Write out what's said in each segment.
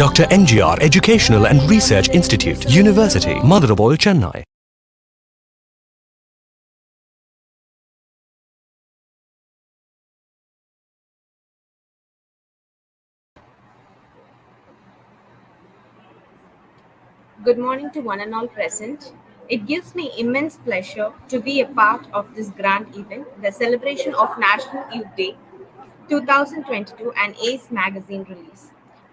Dr. MGR Educational and Research Institute, University, Madurai, Chennai. Good morning to one and all present. It gives me immense pleasure to be a part of this grand event, the celebration of National Youth Day 2022 and ACE magazine release.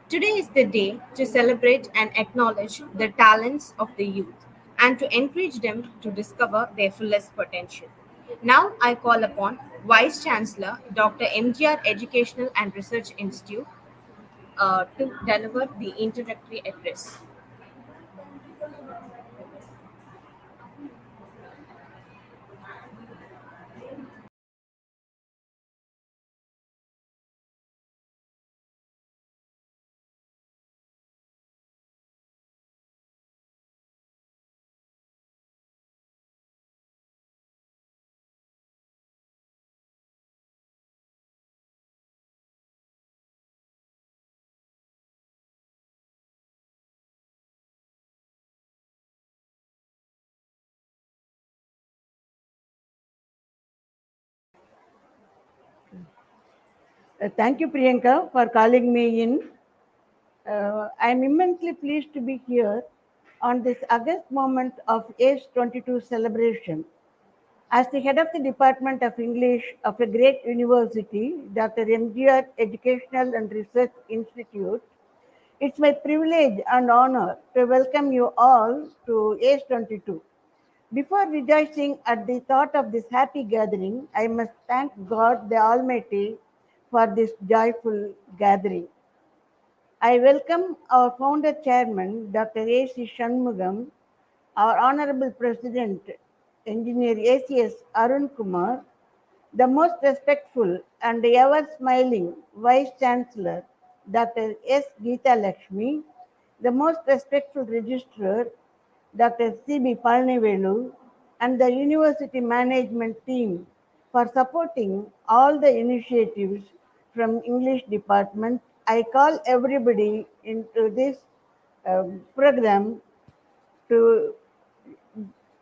Today is the day to celebrate and acknowledge the talents of the youth and to encourage them to discover their fullest potential. Now I call upon Vice Chancellor Dr. MGR Educational and Research Institute to deliver the introductory address. Thank you, Priyanka, for calling me in. I'm immensely pleased to be here on this August moment of ACE'22 celebration. As the head of the Department of English of a great university, Dr. MGR Educational and Research Institute, it's my privilege and honor to welcome you all to ACE'22. Before rejoicing at the thought of this happy gathering, I must thank God the Almighty for this joyful gathering. I welcome our founder chairman, Dr. A.C. Shanmugam, our honorable president, engineer ACS Arun Kumar, the most respectful and ever smiling vice chancellor, Dr. S. Geeta Lakshmi, the most respectful registrar, Dr. C.B. Palnivelu, and the university management team for supporting all the initiatives from English department. I call everybody into this program to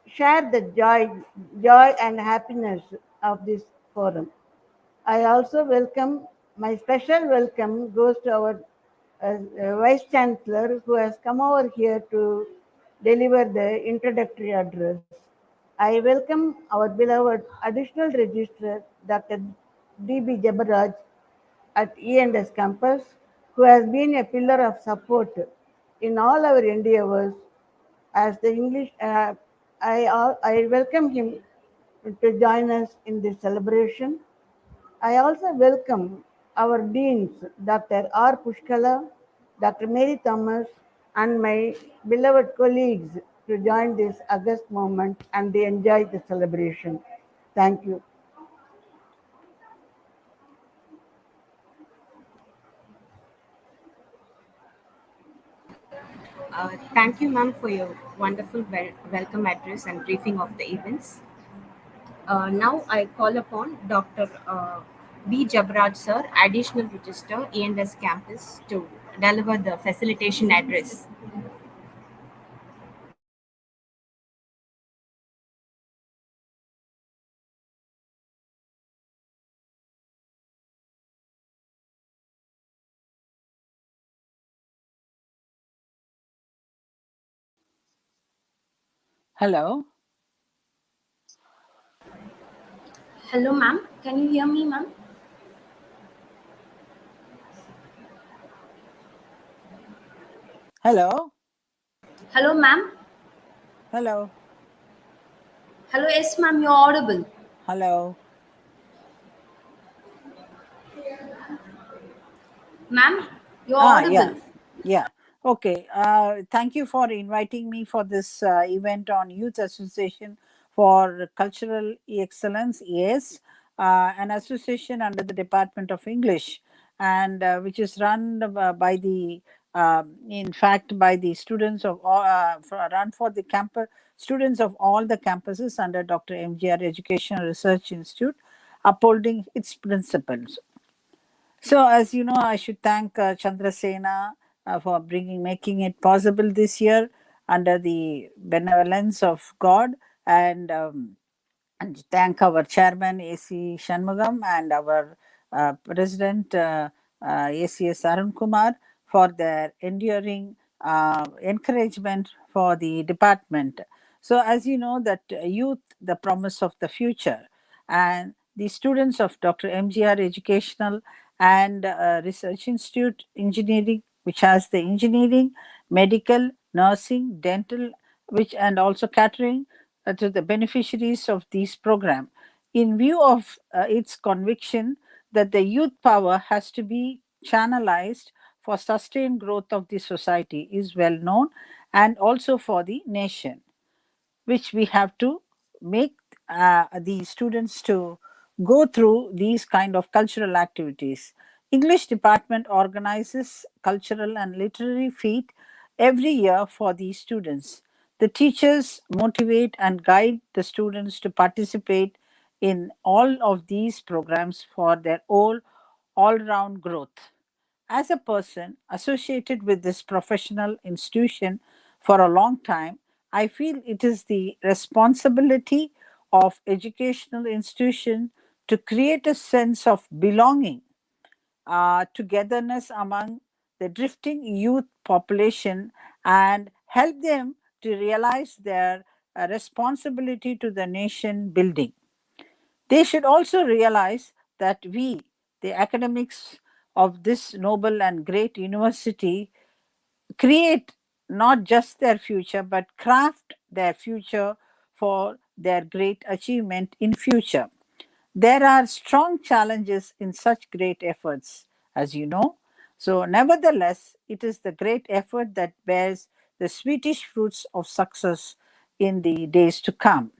share the joy and happiness of this forum. I also welcome, my special welcome goes to our Vice Chancellor who has come over here to deliver the introductory address. I welcome our beloved additional registrar, Dr. D.B. Jabaraj at E&S campus, who has been a pillar of support in all our endeavors as the English. I welcome him to join us in this celebration. I also welcome our deans, Dr. R. Pushkala, Dr. Mary Thomas, and my beloved colleagues to join this August moment and they enjoy the celebration. Thank you. Thank you, ma'am, for your wonderful welcome address and briefing of the events. Now I call upon Dr. B. Jabraj, sir, additional register, E&S campus, to deliver the facilitation address. Hello. Hello, ma'am. Can you hear me, ma'am? Hello. Hello, ma'am. Hello. Hello, yes, ma'am. You're audible. Hello. Ma'am, you're audible. Yeah. Okay. Thank you for inviting me for this event on Youth Association for Cultural Excellence. Yes, an association under the Department of English, and which is run by the, in fact, by the students of all, run for the campus students of all the campuses under Dr. MGR Education Research Institute, upholding its principles. So, as you know, I should thank Chandrasena for making it possible this year under the benevolence of God, and thank our chairman A.C. Shanmugam and our president ACS Arun Kumar for their enduring encouragement for the department. So as you know that youth, the promise of the future, and the students of Dr. MGR Educational and Research Institute Engineering, which has the engineering, medical, nursing, dental, which and also catering to the beneficiaries of these program. In view of its conviction that the youth power has to be channelized for sustained growth of the society is well known, and also for the nation, which we have to make the students to go through these kind of cultural activities. English department organizes cultural and literary feat every year for these students. The teachers motivate and guide the students to participate in all of these programs for their all round growth. As a person associated with this professional institution for a long time, I feel it is the responsibility of educational institution to create a sense of belonging, togetherness among the drifting youth population, and help them to realize their responsibility to the nation building. They should also realize that we, the academics of this noble and great university, create not just their future but craft their future for their great achievement in future. There are strong challenges in such great efforts, as you know. So, nevertheless, it is the great effort that bears the sweetish fruits of success in the days to come.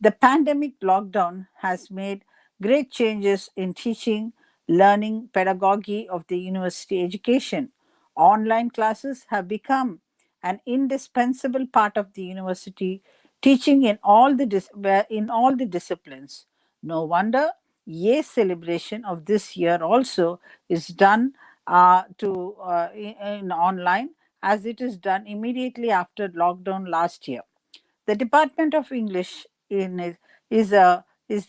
The pandemic lockdown has made great changes in teaching, learning, pedagogy of the university education. Online classes have become an indispensable part of the university teaching in in all the disciplines. No wonder Ye's celebration of this year also is done in online, as it is done immediately after lockdown last year. The Department of English is the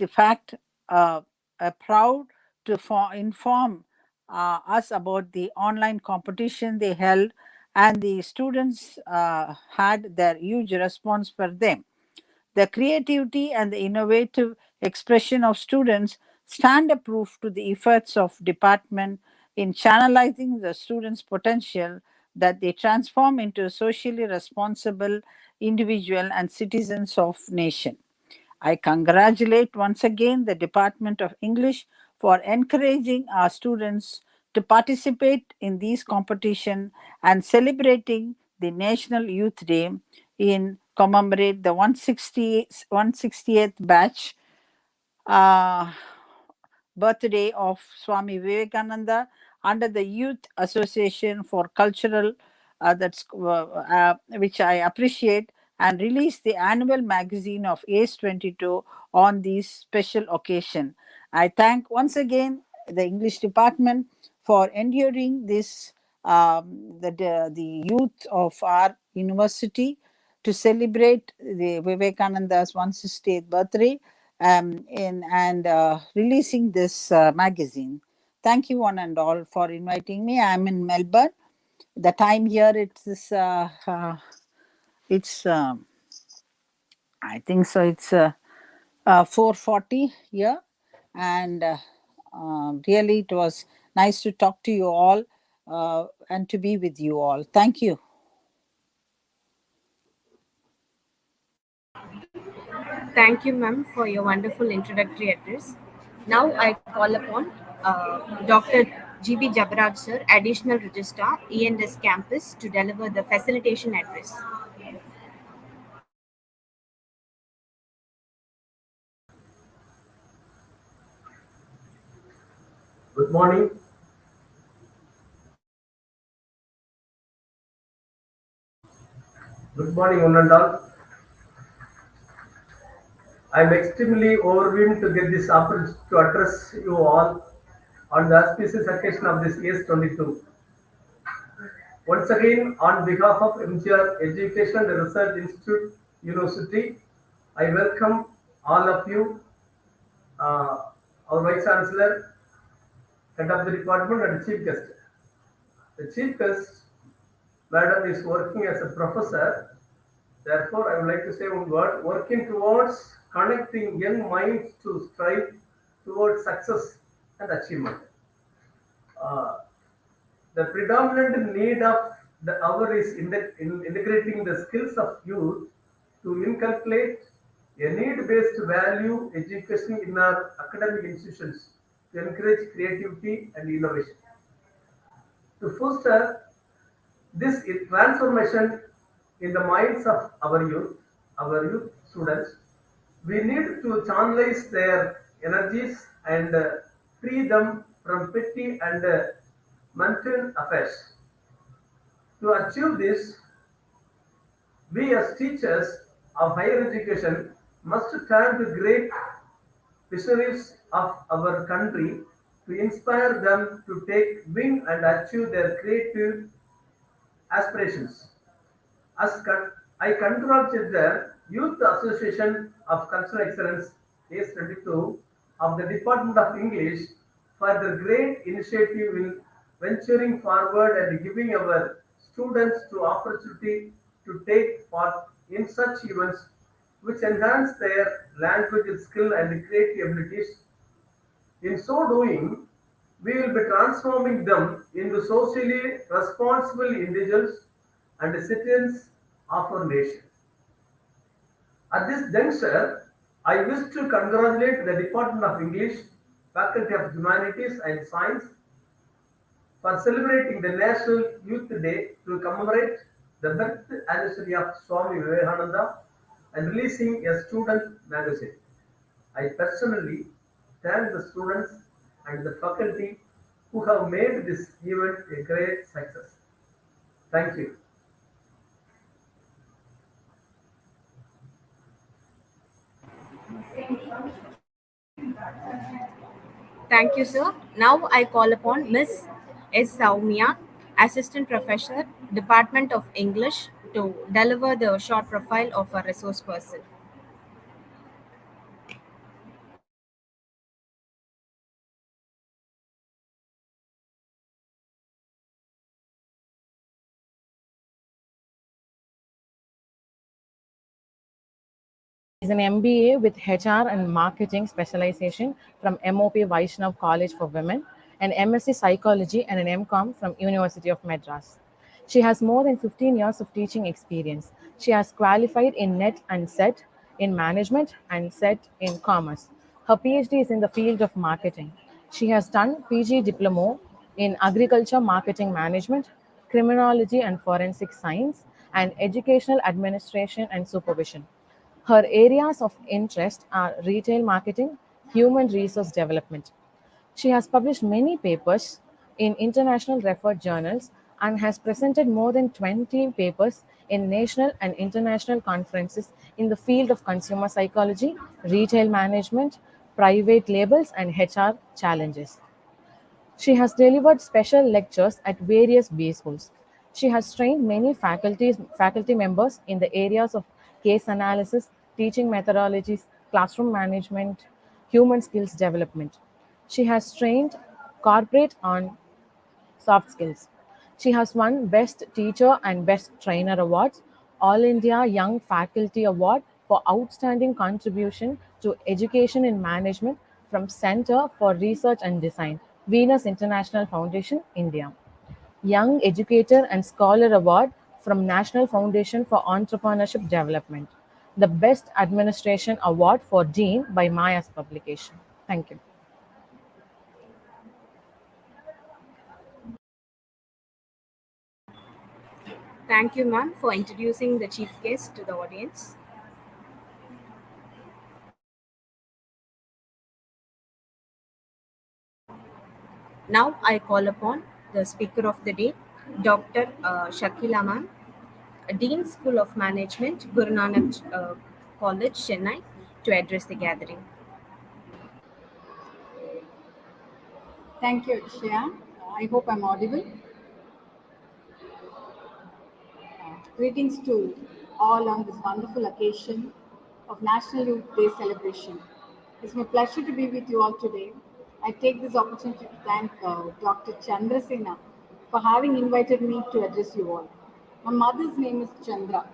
fact proud to inform us about the online competition they held, and the students had their huge response for them. The creativity and the innovative expression of students stand a proof to the efforts of department in channelizing the students' potential, that they transform into socially responsible individual and citizens of nation. I congratulate once again the Department of English for encouraging our students to participate in these competition and celebrating the National Youth Day in commemorate the 160th batch uh, birthday of Swami Vivekananda under the Youth Association for Cultural, which I appreciate, and release the annual magazine of ACE 22 on this special occasion. I thank once again the English department for enduring this, the youth of our university to celebrate the Vivekananda's 160th birthday, and releasing this magazine. Thank you one and all for inviting me. I'm in Melbourne. The time here it's I think so. It's 4:40 here, and really it was nice to talk to you all and to be with you all. Thank you. Thank you, ma'am, for your wonderful introductory address. Now I call upon Dr. GB Jabaraj, sir, Additional Registrar, E&S Campus, to deliver the facilitation address. Good morning. Good morning, one and all. I am extremely overwhelmed to get this opportunity to address you all on the auspicious occasion of this year's 22. Once again, on behalf of MGR Education and Research Institute University, I welcome all of you, our Vice Chancellor, Head of the Department, and Chief Guest. The Chief Guest, Madam, is working as a professor. Therefore, I would like to say one word: working towards connecting young minds to strive towards success and achievement. Uh, the predominant need of the hour is in integrating the skills of youth to inculcate a need-based value education in our academic institutions to encourage creativity and innovation. To foster this transformation in the minds of our youth students, we need to channelize their energies and free them from petty and mundane affairs. To achieve this, we as teachers of higher education must turn to great visionaries of our country to inspire them to take wing and achieve their creative aspirations. I congratulate the Youth Association of Cultural Excellence ACE'22 of the Department of English for their great initiative in venturing forward and giving our students the opportunity to take part in such events which enhance their language skill and creative abilities. In so doing, we will be transforming them into socially responsible individuals and citizens of our nation. At this juncture, I wish to congratulate the Department of English, Faculty of Humanities and Science for celebrating the National Youth Day to commemorate the birth anniversary of Swami Vivekananda and releasing a student magazine. I personally thank the students and the faculty who have made this event a great success. Thank you. Thank you, sir. Now I call upon Miss S. Saumya, Assistant Professor, Department of English, to deliver the short profile of a resource person. Is an MBA with HR and Marketing specialization from MOP Vaishnav College for Women, an MSc Psychology and an MCOM from University of Madras. She has more than 15 years of teaching experience. She has qualified in NET and SET in management and SET in commerce. Her PhD is in the field of marketing. She has done PG diploma in agriculture marketing management, criminology and forensic science, and educational administration and supervision. Her areas of interest are retail marketing, human resource development. She has published many papers in international referred journals and has presented more than 20 papers in national and international conferences in the field of consumer psychology, retail management, private labels, and HR challenges. She has delivered special lectures at various B schools. She has trained many faculty members in the areas of case analysis, teaching methodologies, classroom management, human skills development. She has trained corporate on soft skills. She has won Best Teacher and Best Trainer awards, All India Young Faculty Award for outstanding contribution to education in management from Center for Research and Design, Venus International Foundation, India. Young Educator and Scholar Award from National Foundation for Entrepreneurship Development. The Best Administration Award for Dean by Maya's publication. Thank you. Thank you, ma'am, for introducing the chief guest to the audience. Now I call upon the speaker of the day, Dr. Shakila, ma'am, Dean School of Management, Guru Nanak College, Chennai, to address the gathering. Thank you, Shreya. I hope I'm audible. Greetings to all on this wonderful occasion of National Youth Day celebration. It's my pleasure to be with you all today. I take this opportunity to thank Dr. Chandrasena for having invited me to address you all. My mother's name is Chandra.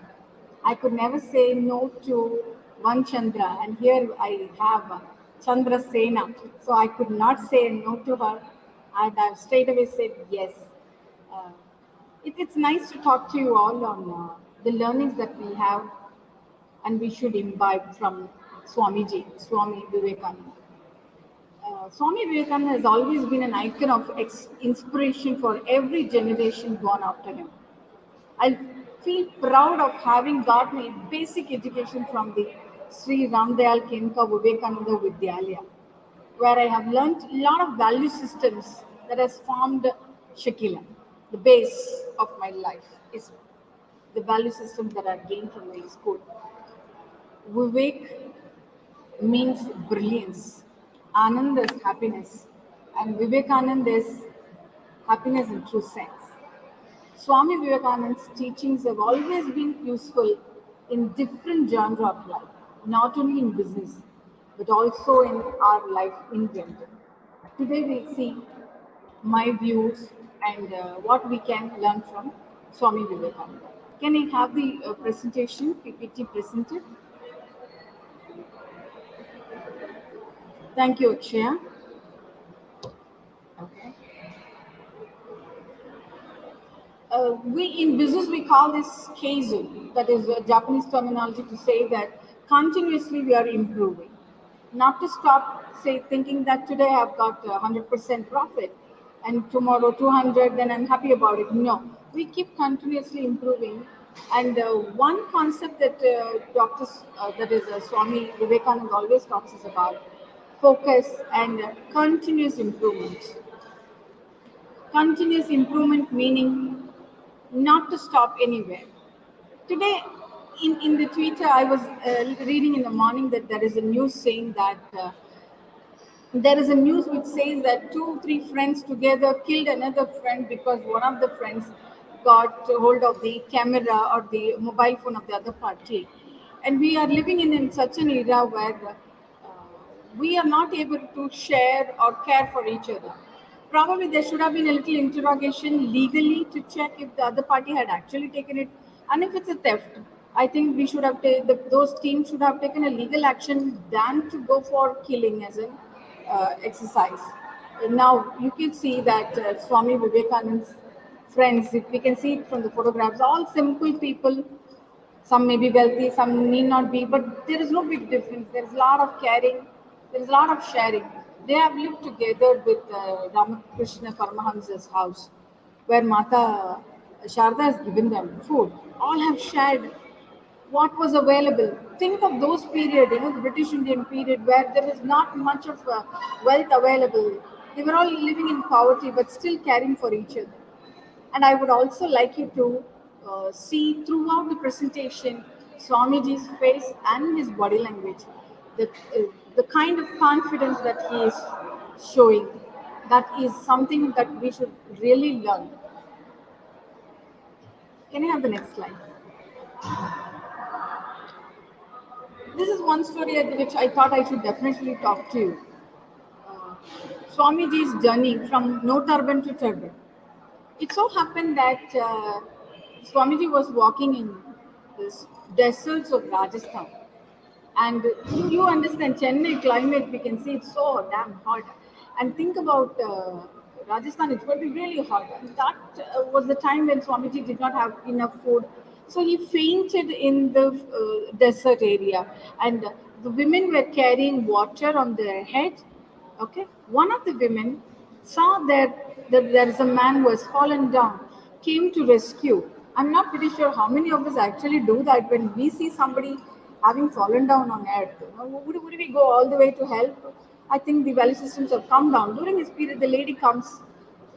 I could never say no to one Chandra, and here I have Chandra Sena. So I could not say no to her, and I straight away said yes. Uh, it's nice to talk to you all on the learnings that we have and we should imbibe from Swamiji, Swami Vivekananda. Swami Vivekananda has always been an icon of inspiration for every generation born after him. I feel proud of having got my basic education from the Sri Ramdayal Kenka Vivekananda Vidyalaya, where I have learnt a lot of value systems that has formed Shakila. The base of my life is the value systems that I gained from my school. Vivek means brilliance, Anand is happiness, and Vivekananda is happiness in true sense. Swami Vivekananda's teachings have always been useful in different genre of life, not only in business, but also in our life in general. Today we see my views and what we can learn from Swami Vivekananda. Can I have the presentation, PPT presented? Thank you, Akshaya. Okay. We in business we call this keizu, that is a Japanese terminology to say that continuously we are improving, not to stop say thinking that today I've got 100% profit and tomorrow 200, then I'm happy about it. No, we keep continuously improving. And one concept that that is Swami Vivekananda always talks is about focus and continuous improvement. Continuous improvement meaning not to stop anywhere. Today, in the Twitter, I was reading in the morning that there is a news saying that there is a news which says that 2, 3 friends together killed another friend because one of the friends got hold of the camera or the mobile phone of the other party. And we are living in such an era where we are not able to share or care for each other. Probably there should have been a little interrogation legally to check if the other party had actually taken it. And if it's a theft, I think we should have those teams should have taken a legal action than to go for killing as an exercise. Now you can see that Swami Vivekananda's friends, if we can see it from the photographs, all simple people. Some may be wealthy, some need not be, but there is no big difference. There is a lot of caring, there is a lot of sharing. They have lived together with Ramakrishna Paramahamsa's house, where Mata Sharda has given them food. All have shared what was available. Think of those period, the British Indian period, where there was not much of wealth available. They were all living in poverty, but still caring for each other. And I would also like you to see throughout the presentation Swamiji's face and his body language, the kind of confidence that he is showing. That is something that we should really learn. Can I have the next slide? This is one story at which I thought I should definitely talk to you. Swamiji's journey from no turban to turban. It so happened that Swamiji was walking in this deserts of Rajasthan. And you understand Chennai climate, we can see it's so damn hot. And think about Rajasthan, it's going to be really hot. And that was the time when Swamiji did not have enough food. So he fainted in the desert area. And the women were carrying water on their head. Okay, one of the women saw that there is a man who has fallen down, came to rescue. I'm not pretty sure how many of us actually do that when we see somebody having fallen down on earth. Would we go all the way to help? I think the value systems have come down. During this period, the lady comes,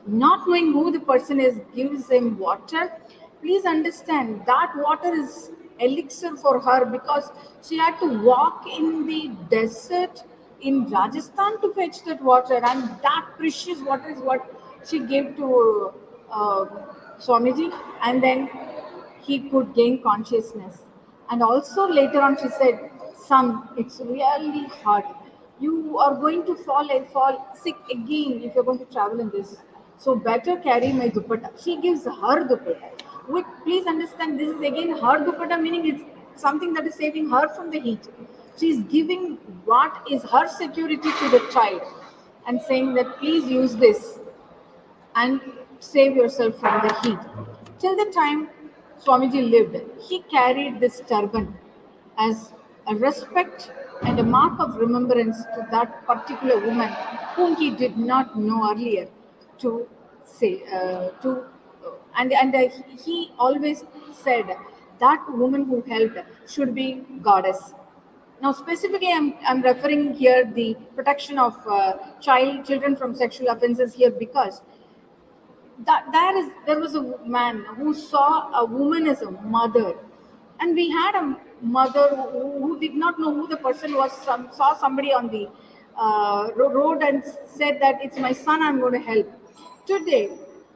not knowing who the person is, gives him water. Please understand that water is elixir for her because she had to walk in the desert in Rajasthan to fetch that water, and that precious water is what she gave to Swamiji. And then he could gain consciousness. And also later on, she said, "Son, it's really hard. You are going to fall sick again if you're going to travel in this. So better carry my dupatta." She gives her dupatta. Please understand, this is again her dupatta, meaning it's something that is saving her from the heat. She is giving what is her security to the child and saying that please use this and save yourself from the heat. Till the time Swamiji lived, he carried this turban as a respect and a mark of remembrance to that particular woman whom he did not know earlier to say and he always said that woman who helped should be goddess. Now, specifically, I'm referring here the protection of children from sexual offences here because there was a man who saw a woman as a mother, and we had a mother who did not know who the person was. Saw somebody on the road and said that it's my son, I'm going to help. Today,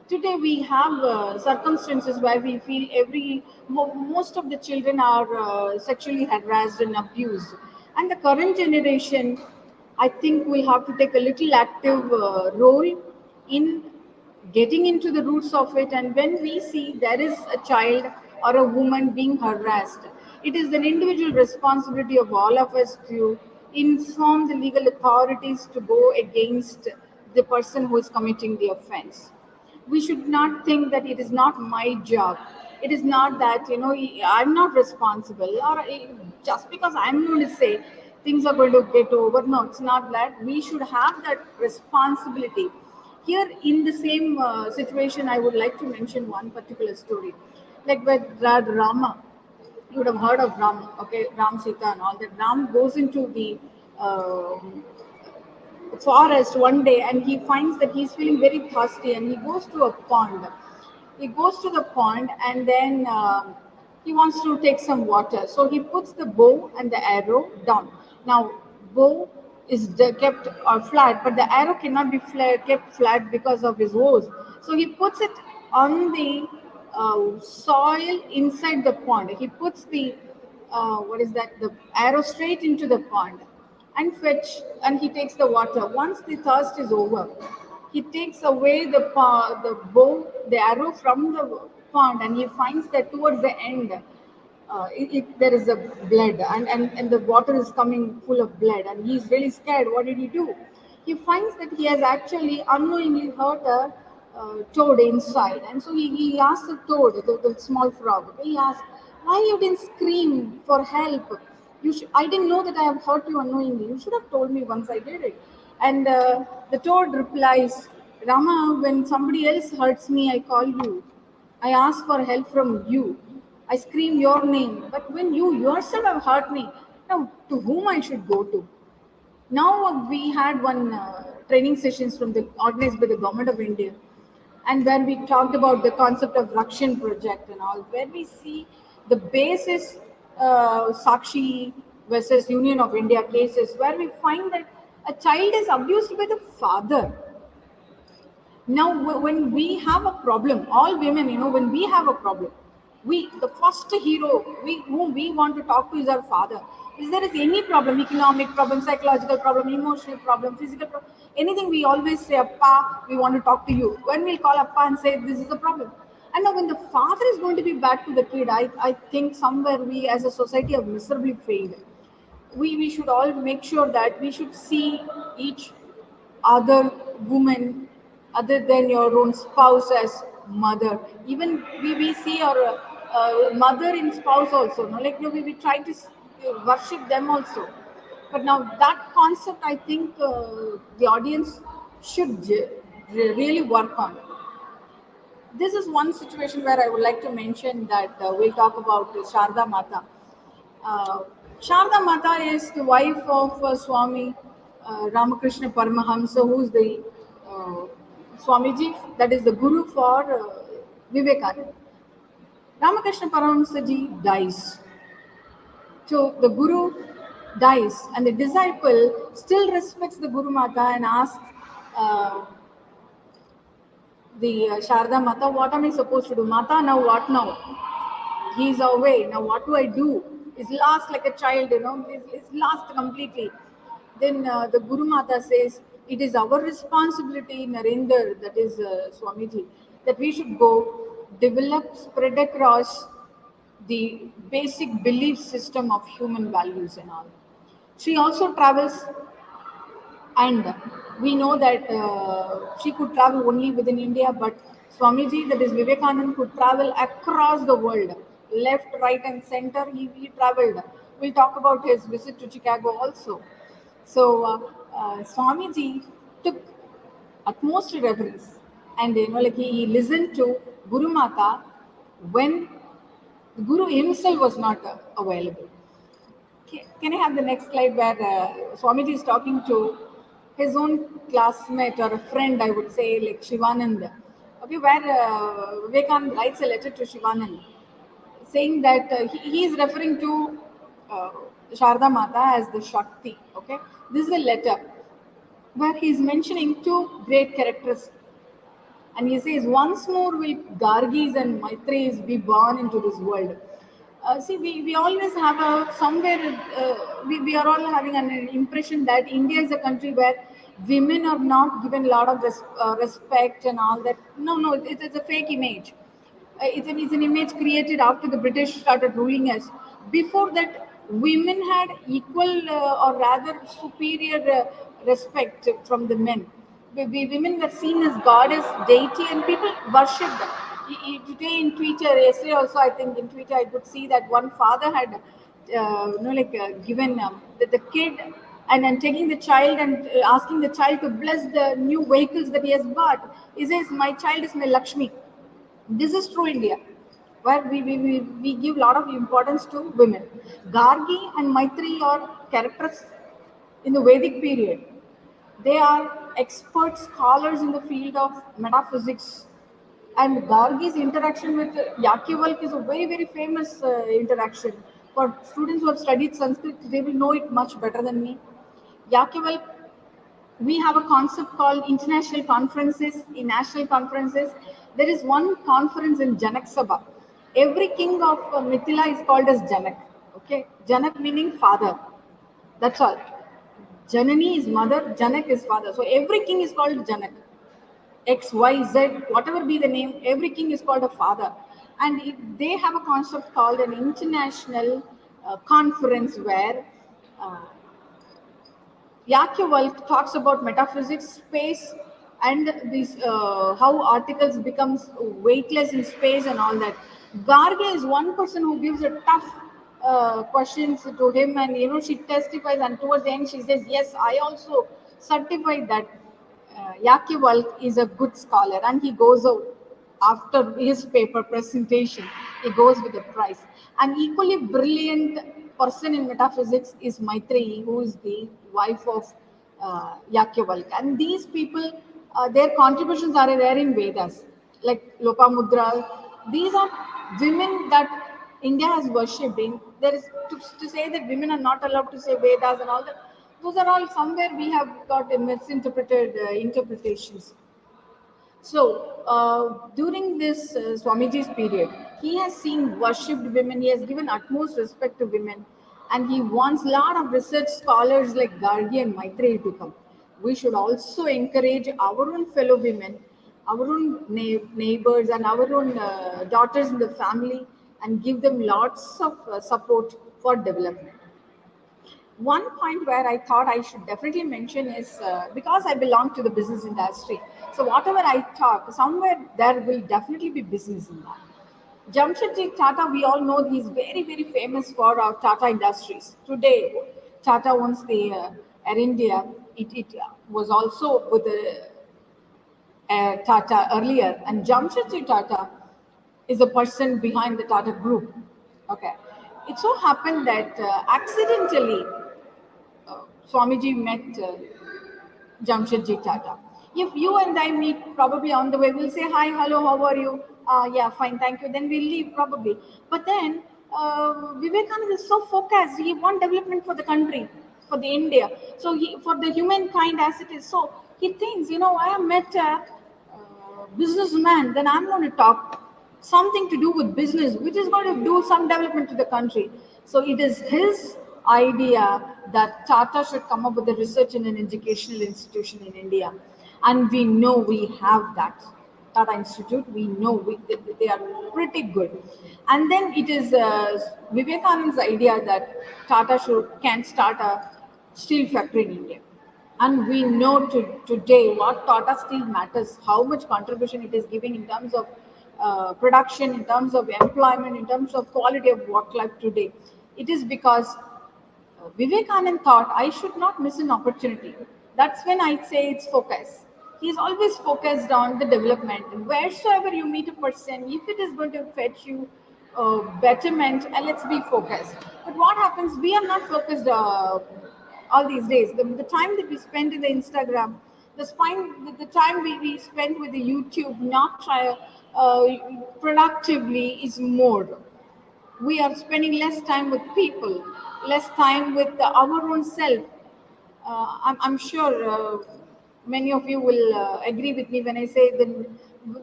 today we have circumstances where we feel most of the children are sexually harassed and abused, and the current generation, I think, will have to take a little active role in getting into the roots of it. And when we see there is a child or a woman being harassed, it is an individual responsibility of all of us to inform the legal authorities to go against the person who is committing the offense. We should not think that it is not my job. It is not that, I'm not responsible, or just because I'm going to say things are going to get over. No, it's not that. We should have that responsibility. Here, in the same situation, I would like to mention one particular story. Like with Rama, you would have heard of Ram, okay, Ram, Sita, and all that. Ram goes into the forest one day and he finds that he's feeling very thirsty and he goes to a pond. He goes to the pond and then he wants to take some water. So he puts the bow and the arrow down. Now, bow is kept flat, but the arrow cannot be kept flat because of his woes. So he puts it on the soil inside the pond. He puts the the arrow straight into the pond and and he takes the water. Once the thirst is over, he takes away the bow, the arrow from the pond, and he finds that towards the end, there is a blood, and the water is coming full of blood, and he's really scared. What did he do? He finds that he has actually unknowingly hurt a toad inside, and so he asks the toad, the small frog. He asks, "Why you didn't scream for help? I didn't know that I have hurt you unknowingly. You should have told me once I did it." And the toad replies, "Rama, when somebody else hurts me, I call you. I ask for help from you. I scream your name. But when you yourself have hurt me, now to whom I should go to?" Now we had one training sessions organized by the government of India, and where we talked about the concept of Rakshan project and all, where we see the basis Sakshi versus Union of India cases, where we find that a child is abused by the father. Now, when we have a problem, all women, when we have a problem, the first hero whom we want to talk to is our father. If there is any problem, economic problem, psychological problem, emotional problem, physical problem, anything, we always say, "Appa, we want to talk to you." When we'll call Appa and say, "This is the problem." And now when the father is going to be bad to the kid, I think somewhere we as a society have miserably failed. We should all make sure that we should see each other woman other than your own spouse as mother. Even we see our mother in spouse also. No? Like we try to worship them also. But now that concept, I think the audience should really work on. This is one situation where I would like to mention that we'll talk about Sharda Mata. Uh, Sharda Mata is the wife of Swami Ramakrishna Paramahamsa, who is the Swamiji, that is the Guru for Vivekananda. Ramakrishna Paramahamsa ji dies. So the Guru dies, and the disciple still respects the Guru Mata and asks the Sharda Mata, "What am I supposed to do? Mata, now what now?" He's away. Now what do I do? He's lost like a child, he's lost completely. Then the Guru Mata says, it is our responsibility, Narendra, that is Swamiji, that we should go develop, spread across the basic belief system of human values and all. She also travels, and we know that she could travel only within India, but Swamiji, that is Vivekanand, could travel across the world, left, right, and center. He traveled. We'll talk about his visit to Chicago also. So Swamiji took utmost reverence, and like he listened to Guru Mata when the Guru himself was not available. Can I have the next slide where Swamiji is talking to his own classmate or a friend, I would say, like Shivanand. Okay, where Vivekanand writes a letter to Shivanand saying that he is referring to Sharda Mata as the Shakti. Okay, this is a letter where he is mentioning two great characters. And he says, once more will Gargis and Maitreys be born into this world. See, we always have somewhere, we are all having an impression that India is a country where women are not given a lot of respect and all that. No, it's a fake image. It's an image created after the British started ruling us. Before that, women had equal or rather superior respect from the men. Women were seen as goddess, deity, and people worshipped them. Today in Twitter, yesterday also, I think in Twitter, I could see that one father had, given the kid and taking the child and asking the child to bless the new vehicles that he has bought. He says, "My child is my Lakshmi." This is true India, where we give a lot of importance to women. Gargi and Maitri are characters in the Vedic period. They are expert scholars in the field of metaphysics. And Gargi's interaction with Yakivalk is a very, very famous interaction. For students who have studied Sanskrit, they will know it much better than me. Yakivalk, we have a concept called international conferences, in national conferences. There is one conference in Janak Sabha. Every king of Mithila is called as Janak. Okay, Janak meaning father. That's all. Janani is mother, Janak is father. So every king is called Janak. X, Y, Z, whatever be the name, every king is called a father. And they have a concept called an international conference where Yakyawal talks about metaphysics, space, and these how articles becomes weightless in space and all that. Garge is one person who gives a tough questions to him, and she testifies, and towards the end she says, "Yes, I also certified that Yakyawal is a good scholar," and he goes out after his paper presentation. He goes with a prize. An equally brilliant person in metaphysics is Maitreyi, who is the wife of Yakyawalk. And these people, their contributions are there in Vedas, like Lopamudra. These are women that India has worshipped in. There is to say that women are not allowed to say Vedas and all that. Those are all somewhere we have got misinterpreted interpretations. So, during this Swamiji's period, he has seen worshipped women, he has given utmost respect to women, and he wants a lot of research scholars like Gargi and Maitreyi to come. We should also encourage our own fellow women, our own neighbors, and our own daughters in the family, and give them lots of support for development. One point where I thought I should definitely mention is because I belong to the business industry. So whatever I talk, somewhere there will definitely be business in that. Jamshedji Tata, we all know he's very, very famous for our Tata Industries. Today, Tata owns the Air India. It was also with the Tata earlier. And Jamshedji Tata is the person behind the Tata Group. Okay. It so happened that accidentally, Swamiji met Jamshedji Tata. If you and I meet probably on the way, we'll say, "Hi, hello, how are you? Yeah, fine, thank you." Then we'll leave probably. But then Vivekananda is so focused. He wants development for the country, for the India. So for the humankind as it is. So he thinks, I have met a businessman, then I'm going to talk something to do with business, which is going to do some development to the country. So it is his idea that Tata should come up with a research in an educational institution in India. And we know we have that. Tata Institute, we know they are pretty good. And then it is Vivekananda's idea that Tata can start a steel factory in India. And we know today what Tata Steel matters, how much contribution it is giving in terms of production, in terms of employment, in terms of quality of work life today. It is because Vivekanand thought I should not miss an opportunity. That's when I say it's focus. He's always focused on the development. And wheresoever you meet a person, if it is going to fetch you betterment, let's be focused. But what happens? We are not focused all these days. The time that we spend in the Instagram, the time we spend with the YouTube, not productively is more. We are spending less time with people, less time with our own self. I'm sure many of you will agree with me when I say that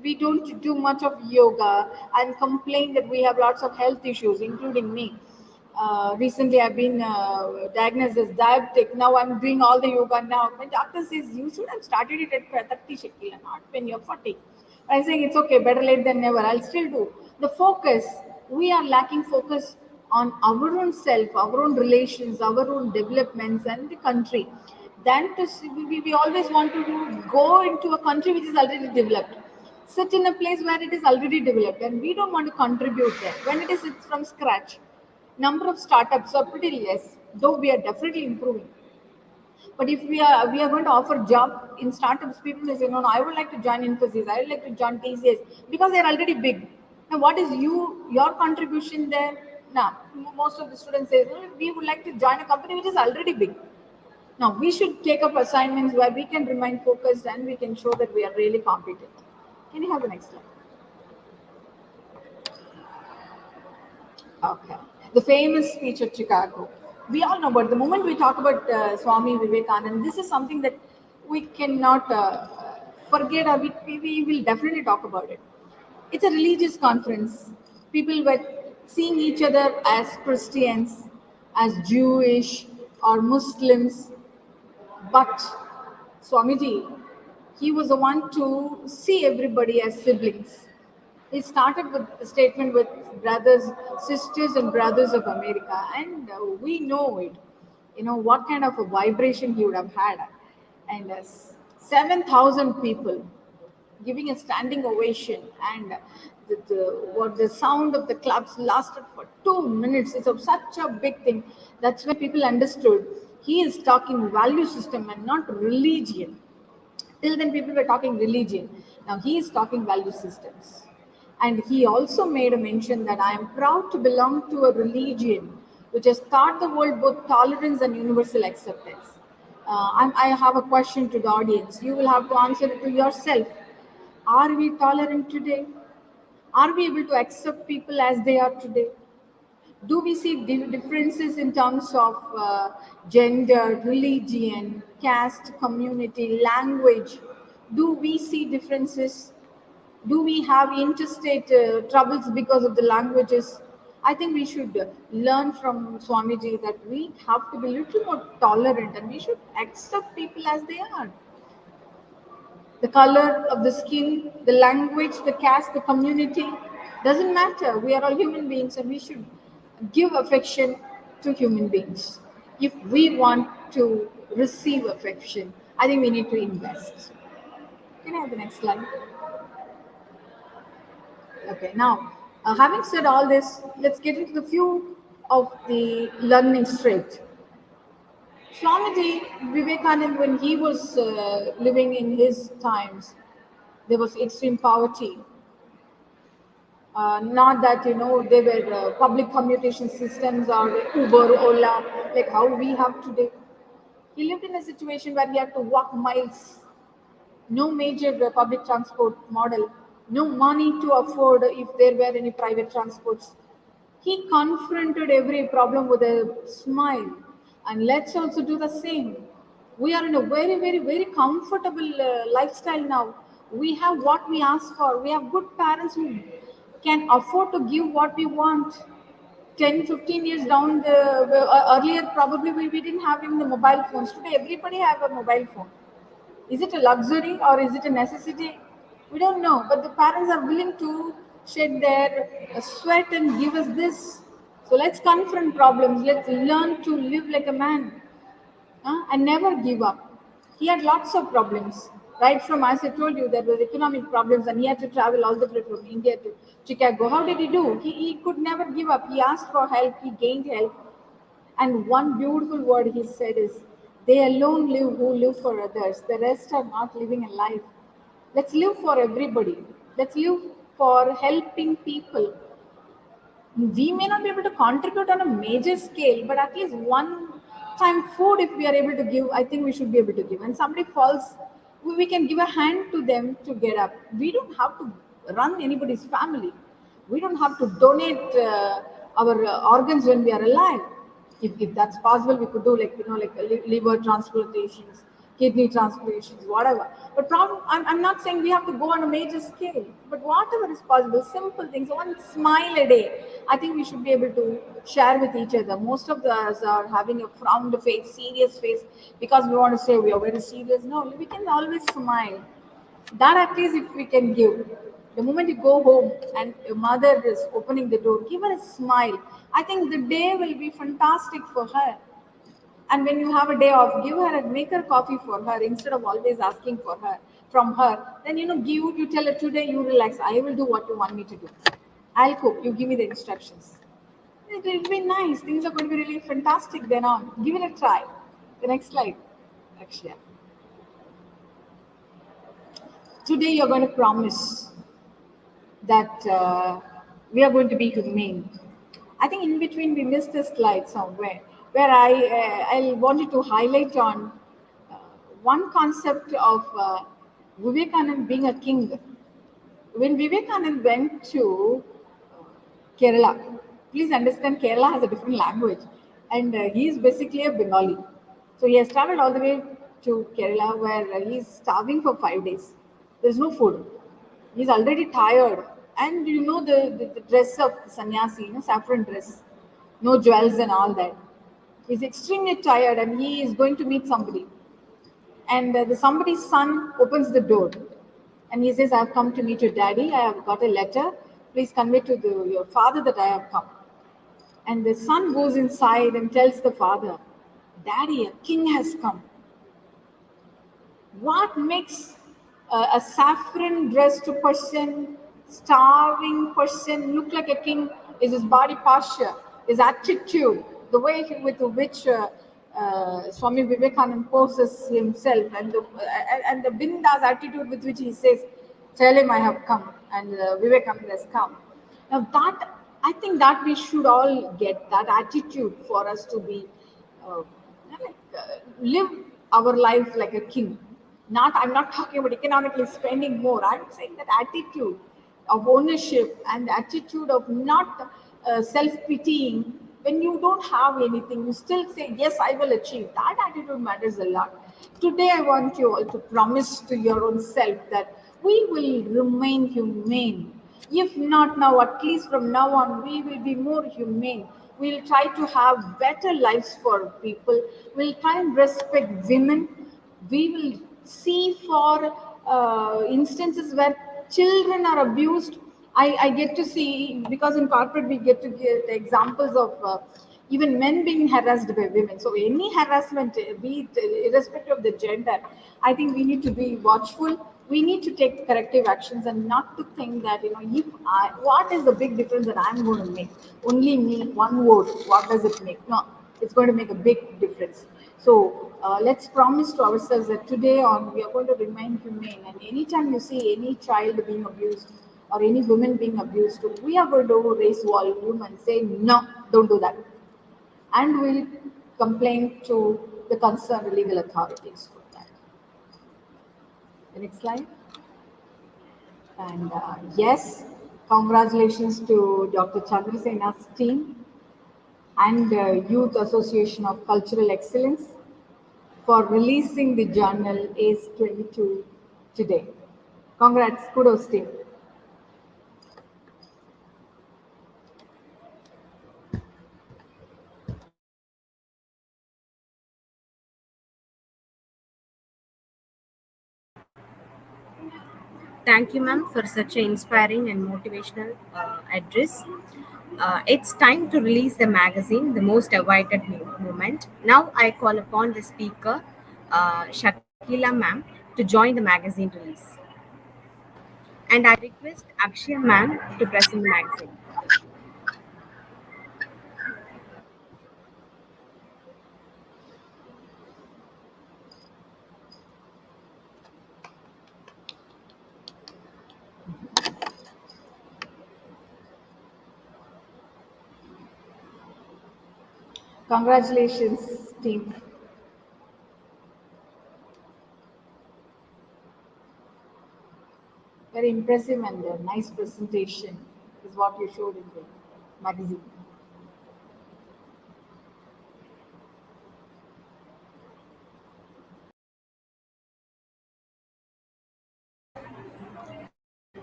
we don't do much of yoga and complain that we have lots of health issues, including me. Recently, I've been diagnosed as diabetic. Now I'm doing all the yoga now. My doctor says you should have started it at 30, Shakila, not when you're 40. I'm saying it's okay, better late than never. I'll still do. The focus, we are lacking focus on our own self, our own relations, our own developments, and the country. Then we always want to go into a country which is already developed. Sit in a place where it is already developed, and we don't want to contribute there. When it's from scratch, number of startups are pretty less, though we are definitely improving. But if we are going to offer job in startups, people will say, no, I would like to join Infosys, I would like to join TCS because they're already big. Now, what is your contribution there? Now, most of the students say, well, we would like to join a company which is already big. Now, we should take up assignments where we can remain focused and we can show that we are really competent. Can you have the next slide? Okay. The famous speech at Chicago. We all know, but the moment we talk about Swami Vivekananda, this is something that we cannot forget, or we will definitely talk about it. It's a religious conference. People were seeing each other as Christians, as Jewish or Muslims, but Swamiji, he was the one to see everybody as siblings. He started with a statement with brothers, sisters, and brothers of America, and we know it. You know what kind of a vibration he would have had, and 7,000 people giving a standing ovation, and the sound of the claps lasted for 2 minutes. It's such a big thing. That's when people understood he is talking value system and not religion. Till then, people were talking religion. Now he is talking value systems. And he also made a mention that I am proud to belong to a religion which has taught the world both tolerance and universal acceptance. I have a question to the audience. You will have to answer it to yourself. Are we tolerant today? Are we able to accept people as they are today? Do we see differences in terms of gender, religion, caste, community, language? Do we see differences? Do we have interstate troubles because of the languages? I think we should learn from Swamiji that we have to be a little more tolerant and we should accept people as they are. The color of the skin, the language, the caste, the community, doesn't matter. We are all human beings and we should give affection to human beings. If we want to receive affection, I think we need to invest. Can I have the next slide? Okay, now, having said all this, let's get into the few of the learning straight. Swamiji Vivekananda, when he was living in his times, there was extreme poverty. Not that, there were public commutation systems or Uber, Ola, like how we have today. He lived in a situation where he had to walk miles, no major public transport model, no money to afford if there were any private transports. He confronted every problem with a smile. And let's also do the same. We are in a very, very, very comfortable lifestyle now. We have what we ask for. We have good parents who can afford to give what we want. 10, 15 years down earlier, probably we didn't have even the mobile phones. Today, everybody have a mobile phone. Is it a luxury or is it a necessity? We don't know. But the parents are willing to shed their sweat and give us this. So let's confront problems. Let's learn to live like a man, and never give up. He had lots of problems. Right from, as I told you, there were economic problems and he had to travel all the way from India to Chicago. How did he do? He could never give up. He asked for help, he gained help. And one beautiful word he said is, they alone live who live for others. The rest are not living a life. Let's live for everybody. Let's live for helping people. We may not be able to contribute on a major scale, but at least one time food, if we are able to give, I think we should be able to give. When somebody falls, we can give a hand to them to get up. We don't have to run anybody's family. We don't have to donate our organs when we are alive. If that's possible, we could do like liver transplantations, kidney transplantations, whatever. But I'm not saying we have to go on a major scale, but whatever is possible, simple things, one smile a day, I think we should be able to share with each other. Most of us are having a frowned face, serious face, because we want to say we are very serious. No, we can always smile. That at least if we can give. The moment you go home and your mother is opening the door, give her a smile. I think the day will be fantastic for her. And when you have a day off, give her and make her coffee for her instead of always asking for her from her. Then you tell her, today you relax. I will do what you want me to do. I'll cook. You give me the instructions. It will be nice. Things are going to be really fantastic then on. Give it a try. The next slide, Akshaya. Today you're going to promise that we are going to be humane. I think in between we missed a slide somewhere where I wanted to highlight on one concept of Vivekananda being a king. When Vivekananda went to Kerala, please understand Kerala has a different language and he is basically a Bengali. So he has traveled all the way to Kerala where he is starving for 5 days. There's no food. He's already tired. And the dress of sannyasi, saffron dress, no jewels and all that. He's extremely tired and he is going to meet somebody. And somebody's son opens the door and he says, I have come to meet your daddy. I have got a letter. Please convey to your father that I have come. And the son goes inside and tells the father, Daddy, a king has come. What makes a saffron dressed person, starving person look like a king is his body posture, his attitude, the way with which Swami Vivekananda poses himself, and the bindas attitude with which he says, tell him I have come, and Vivekananda has come. Now that, I think that we should all get that attitude for us to be, live our life like a king. I'm not talking about economically spending more. I'm saying that attitude of ownership and the attitude of not self-pitying. When you don't have anything, you still say, yes, I will achieve. That attitude matters a lot. Today, I want you all to promise to your own self that we will remain humane. If not now, at least from now on, we will be more humane. We'll try to have better lives for people. We'll try and respect women. We will see for instances where children are abused. I get to see, because in corporate we get to get examples of even men being harassed by women. So any harassment, be it irrespective of the gender, I think we need to be watchful. We need to take corrective actions and not to think that, what is the big difference that I'm going to make? Only me, one vote, what does it make? No, it's going to make a big difference. So let's promise to ourselves that today on we are going to remain humane. And anytime you see any child being abused or any woman being abused, we are going to raise volume and say, no, don't do that. And we'll complain to the concerned legal authorities for that. The next slide. And yes, congratulations to Dr. Chandrasena's team and Youth Association of Cultural Excellence for releasing the journal Yace'22 today. Congrats, kudos team. Thank you, ma'am, for such an inspiring and motivational address. It's time to release the magazine, the most awaited moment. Now I call upon the speaker, Shakila, ma'am, to join the magazine release. And I request Akshaya, ma'am, to present the magazine. Congratulations, team. Very impressive and a nice presentation is what you showed in the magazine.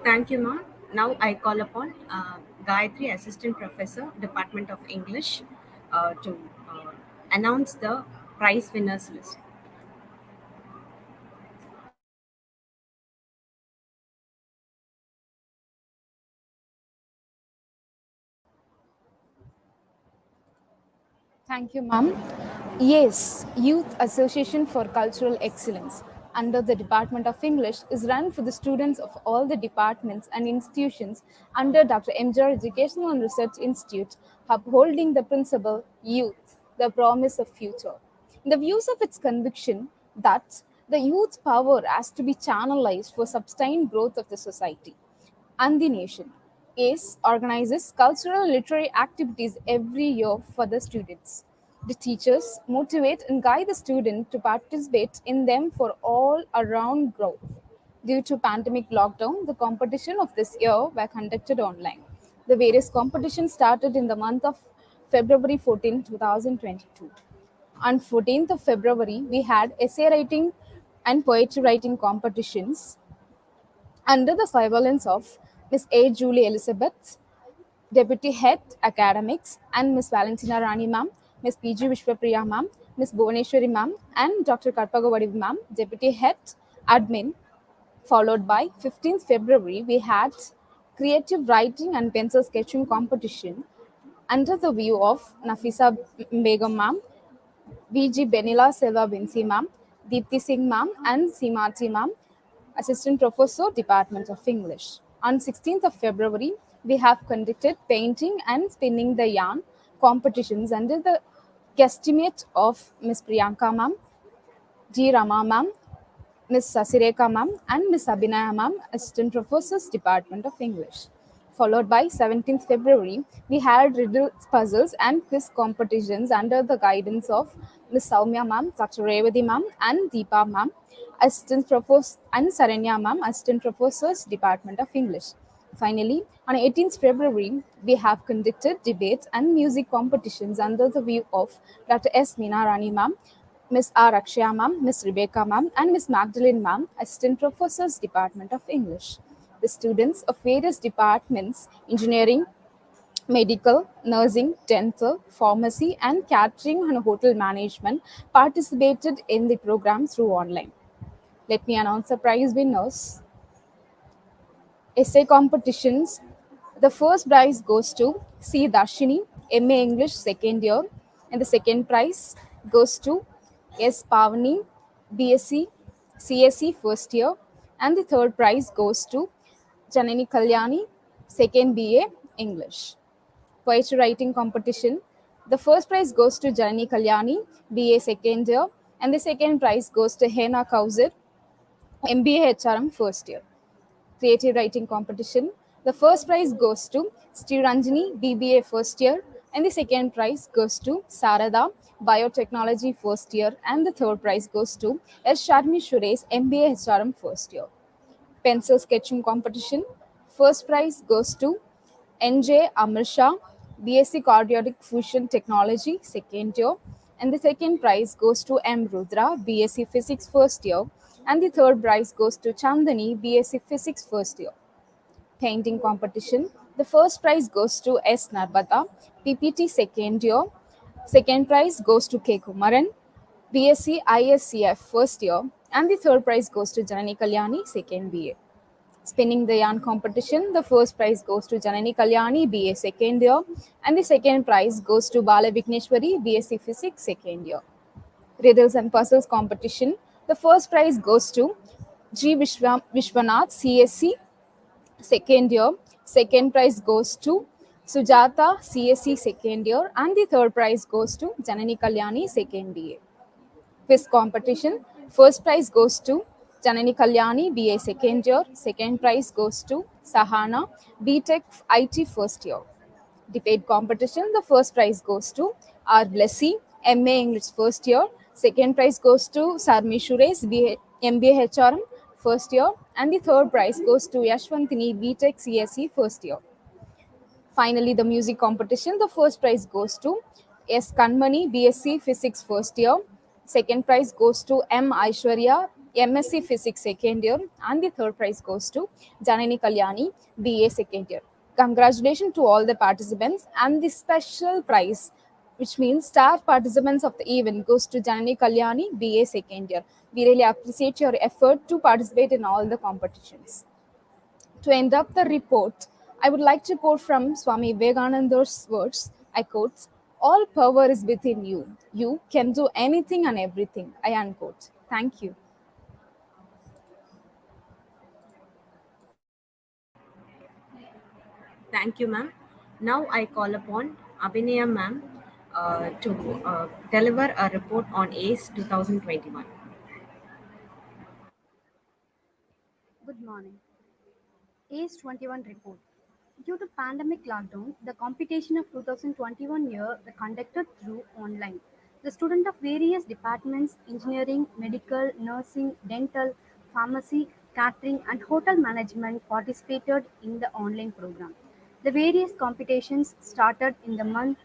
Thank you, ma'am. Now I call upon Gayatri, Assistant Professor, Department of English, to uh, announce the prize winners list. Thank you, ma'am. Yes, Youth Association for Cultural Excellence under the Department of English is run for the students of all the departments and institutions under Dr. M.J. Educational and Research Institute, upholding the principle Youth, the promise of future. The views of its conviction that the youth's power has to be channelized for sustained growth of the society and the nation. ACE organizes cultural and literary activities every year for the students. The teachers motivate and guide the student to participate in them for all around growth. Due to pandemic lockdown, the competition of this year were conducted online. The various competitions started in the month of February 14, 2022. On 14th of February, we had essay writing and poetry writing competitions under the surveillance of Miss A. Julie Elizabeth, Deputy Head Academics, and Miss Valentina Rani ma'am, Miss P.G. Vishwapriya ma'am, Miss Bhuvaneshwari ma'am, and Dr. Karpagavadi ma'am, Deputy Head Admin, followed by 15th February, we had creative writing and pencil sketching competition under the view of Nafisa Begum ma'am, VG Benila Selva Vinci ma'am, Deepthi Singh ma'am, and Simati ma'am, Assistant Professor, Department of English. On 16th of February, we have conducted painting and spinning the yarn competitions under the guesstimate of Miss Priyanka ma'am, G. Rama ma'am, Miss Sasireka ma'am, and Miss Abhinaya ma'am, Assistant Professors, Department of English. Followed by 17th February, we had riddles, puzzles, and quiz competitions under the guidance of Miss Soumya ma'am, Dr. Revati ma'am, and Deepa ma'am, Assistant Professor, and Saranya ma'am, Assistant Professors, Department of English. Finally, on 18th February, we have conducted debates and music competitions under the view of Dr. S. Meena Rani ma'am, Miss R. Akshaya ma'am, Miss Rebecca ma'am, and Miss Magdalene ma'am, Assistant Professors, Department of English. The students of various departments, engineering, medical, nursing, dental, pharmacy, and catering and hotel management, participated in the program through online. Let me announce the prize winners. Essay competitions. The first prize goes to C. Darshini, MA English second year, and the second prize goes to S. Pavani, BSc, CSE first year, and the third prize goes to Janani Kalyani, second BA English. Poetry writing competition. The first prize goes to Janani Kalyani, BA second year, and the second prize goes to Hena Kausar, MBA HRM first year. Creative writing competition. The first prize goes to Sri Ranjini, BBA first year, and the second prize goes to Sarada, Biotechnology first year, and the third prize goes to S. Sharmi Suresh, MBA HRM first year. Pencil sketching competition. First prize goes to NJ Amirsha, BSc Cardiac Fusion Technology second year, and the second prize goes to M. Rudra, BSc Physics first year, and the third prize goes to Chandani, BSc Physics first year. Painting competition. The first prize goes to S. Narbata, PPT second year. Second prize goes to K. Kumaran, BSc ISCF first year, and the third prize goes to Janani Kalyani, second BA. Spinning the yarn competition, the first prize goes to Janani Kalyani, BA second year, and the second prize goes to Bala Vigneshwari, BSc Physics second year. Riddles and puzzles competition, the first prize goes to G. Vishwanath, CSC second year. Second prize goes to Sujata, CSC second year, and the third prize goes to Janani Kalyani, second DA. Quiz competition, first prize goes to Janani Kalyani, BA second year. Second prize goes to Sahana, BTech IT first year. Debate competition, the first prize goes to R. Blessy, MA English first year. Second prize goes to Sarmi Suresh, MBA HRM first year. And the third prize goes to Yashwantini, BTech CSE first year. Finally, the music competition, the first prize goes to S. Kanmani, BSc Physics first year. Second prize goes to M. Aishwarya, MSc Physics second year. And the third prize goes to Janani Kalyani, BA second year. Congratulations to all the participants, and the special prize, which means star participants of the event, goes to Janani Kalyani, BA second year. We really appreciate your effort to participate in all the competitions. To end up the report, I would like to quote from Swami Vivekananda's words. I quote, "All power is within you. You can do anything and everything." I unquote. Thank you. Thank you, ma'am. Now I call upon Abhinaya ma'am to deliver a report on ACE 2021. Good morning. ACE-21 report. Due to pandemic lockdown, the competition of 2021 year were conducted through online. The students of various departments, engineering, medical, nursing, dental, pharmacy, catering, and hotel management participated in the online program. The various competitions started in the month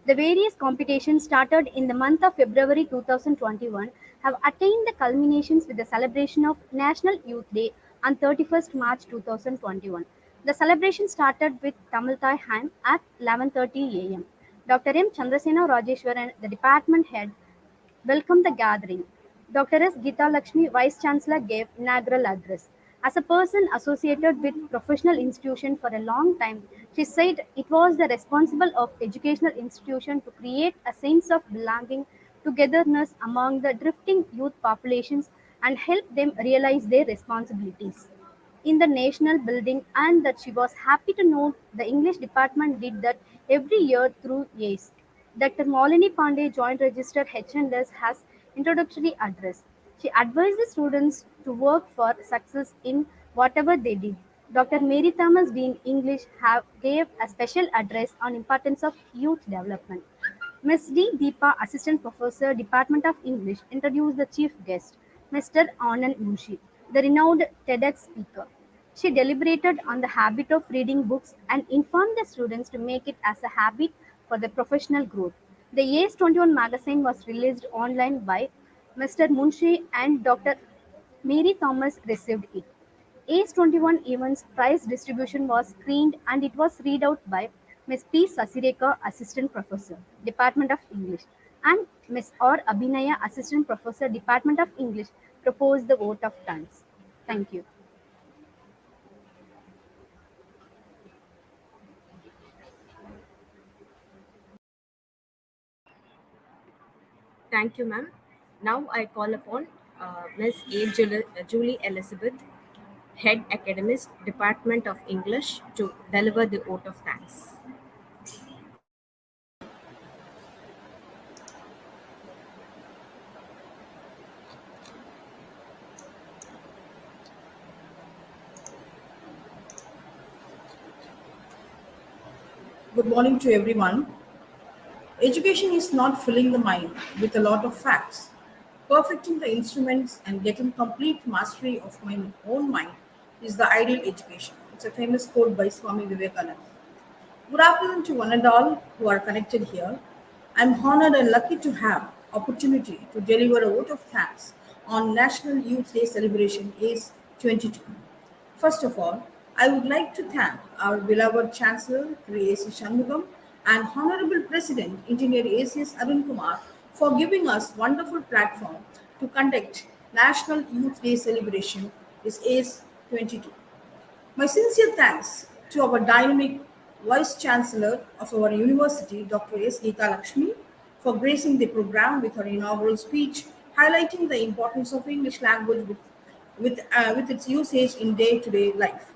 The various competitions started in the month of February 2021 have attained the culminations with the celebration of National Youth Day on 31st March 2021. The celebration started with Tamil Thai hand at 11:30 a.m. Dr. M. Chandrasena Rajeshwaran, the department head, welcomed the gathering. Dr. S. Geeta Lakshmi, Vice Chancellor, gave inaugural address. As a person associated with professional institution for a long time, she said it was the responsibility of educational institution to create a sense of belonging, togetherness among the drifting youth populations and help them realize their responsibilities in the national building, and that she was happy to know the English department did that every year through YACE. Dr. Malini Pandey, Joint Register HNS, has introductory address. She advised the students to work for success in whatever they did. Dr. Mary Thomas, Dean English, gave a special address on importance of youth development. Ms. D. Deepa, Assistant Professor, Department of English, introduced the chief guest, Mr. Anand Munshi, the renowned TEDx speaker. She deliberated on the habit of reading books and informed the students to make it as a habit for their professional growth. The ACE-21 magazine was released online by Mr. Munshi, and Dr. Mary Thomas received it. ACE-21 event's prize distribution was screened and it was read out by Ms. P. Sasireka, Assistant Professor, Department of English, and Ms. R. Abhinaya, Assistant Professor, Department of English, proposed the vote of thanks. Thank you. Thank you, ma'am. Now I call upon Ms. A. Julie Elizabeth, Head Academist, Department of English, to deliver the vote of thanks. Good morning to everyone. Education is not filling the mind with a lot of facts. Perfecting the instruments and getting complete mastery of my own mind is the ideal education. It's a famous quote by Swami Vivekananda. Good afternoon to one and all who are connected here. I'm honored and lucky to have opportunity to deliver a vote of thanks on National Youth Day celebration ACE 22. First of all, I would like to thank our beloved Chancellor, A.C. Shanmugam, and Honorable President, Engineer A.C.S. Arun Kumar, for giving us wonderful platform to conduct National Youth Day celebration this ACE-22. My sincere thanks to our dynamic Vice Chancellor of our university, Dr. S. Geeta Lakshmi, for gracing the program with her inaugural speech, highlighting the importance of English language with its usage in day-to-day life.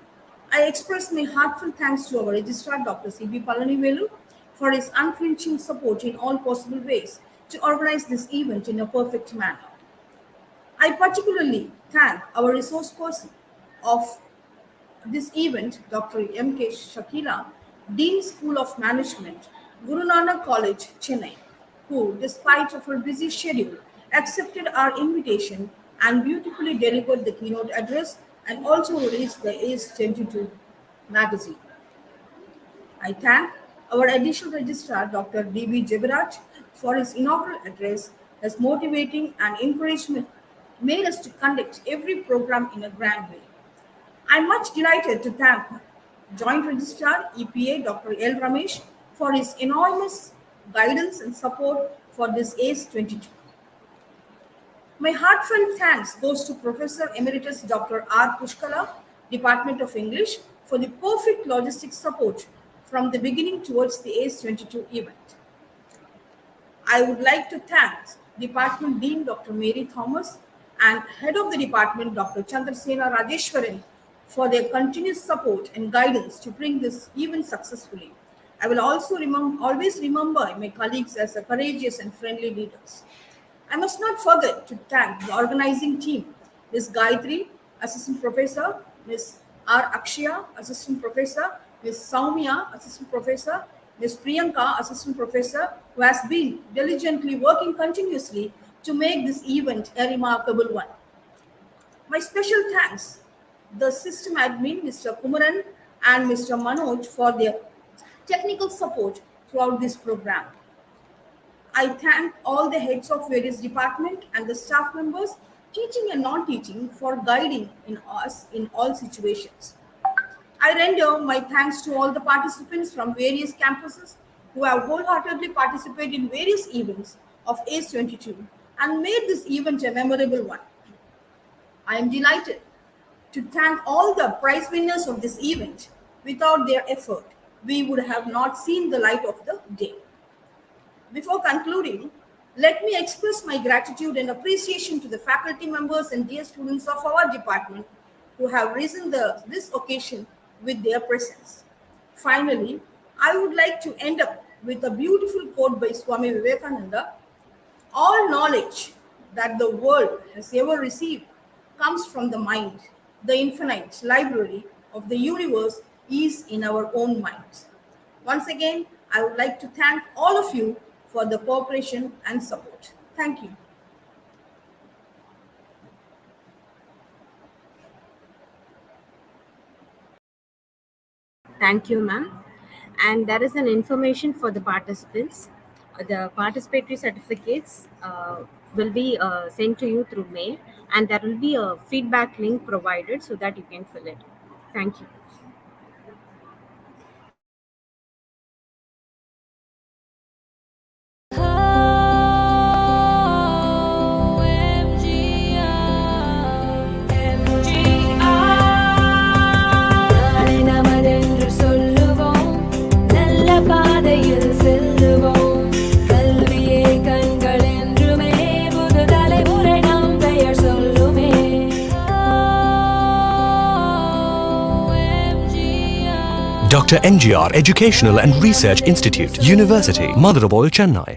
I express my heartfelt thanks to our Registrar, Dr. C.B. Palanivelu, for his unflinching support in all possible ways to organize this event in a perfect manner. I particularly thank our resource person of this event, Dr. M.K. Shakila, Dean School of Management, Guru Nanak College, Chennai, who, despite of her busy schedule, accepted our invitation and beautifully delivered the keynote address and also released the ACE-22 magazine. I thank our additional registrar, Dr. D.B. Jebaraj, for his inaugural address, as motivating and encouragement made us to conduct every program in a grand way. I'm much delighted to thank Joint Registrar EPA Dr. L. Ramesh for his enormous guidance and support for this ACE-22. My heartfelt thanks goes to Professor Emeritus Dr. R. Pushkala, Department of English, for the perfect logistics support from the beginning towards the ACE-22 event. I would like to thank Department Dean Dr. Mary Thomas and Head of the Department Dr. Chandrasena Rajeshwaran for their continuous support and guidance to bring this event successfully. I will also always remember my colleagues as courageous and friendly leaders. I must not forget to thank the organizing team, Ms. Gayatri, Assistant Professor, Ms. R. Akshaya, Assistant Professor, Ms. Saumya, Assistant Professor, Ms. Priyanka, Assistant Professor, who has been diligently working continuously to make this event a remarkable one. My special thanks the system admin, Mr. Kumaran and Mr. Manoj, for their technical support throughout this program. I thank all the heads of various departments and the staff members, teaching and non-teaching, for guiding us in all situations. I render my thanks to all the participants from various campuses who have wholeheartedly participated in various events of ACE-22 and made this event a memorable one. I am delighted to thank all the prize winners of this event. Without their effort, we would have not seen the light of the day. Before concluding, let me express my gratitude and appreciation to the faculty members and dear students of our department who have risen this occasion with their presence. Finally, I would like to end up with a beautiful quote by Swami Vivekananda: "All knowledge that the world has ever received comes from the mind. The infinite library of the universe is in our own minds." Once again, I would like to thank all of you for the cooperation and support. Thank you. Thank you, ma'am. And there is an information for the participants. The participatory certificates will be sent to you through mail, and there will be a feedback link provided so that you can fill it. Thank you. Dr. NGR Educational and Research Institute, University, Madurai, Chennai.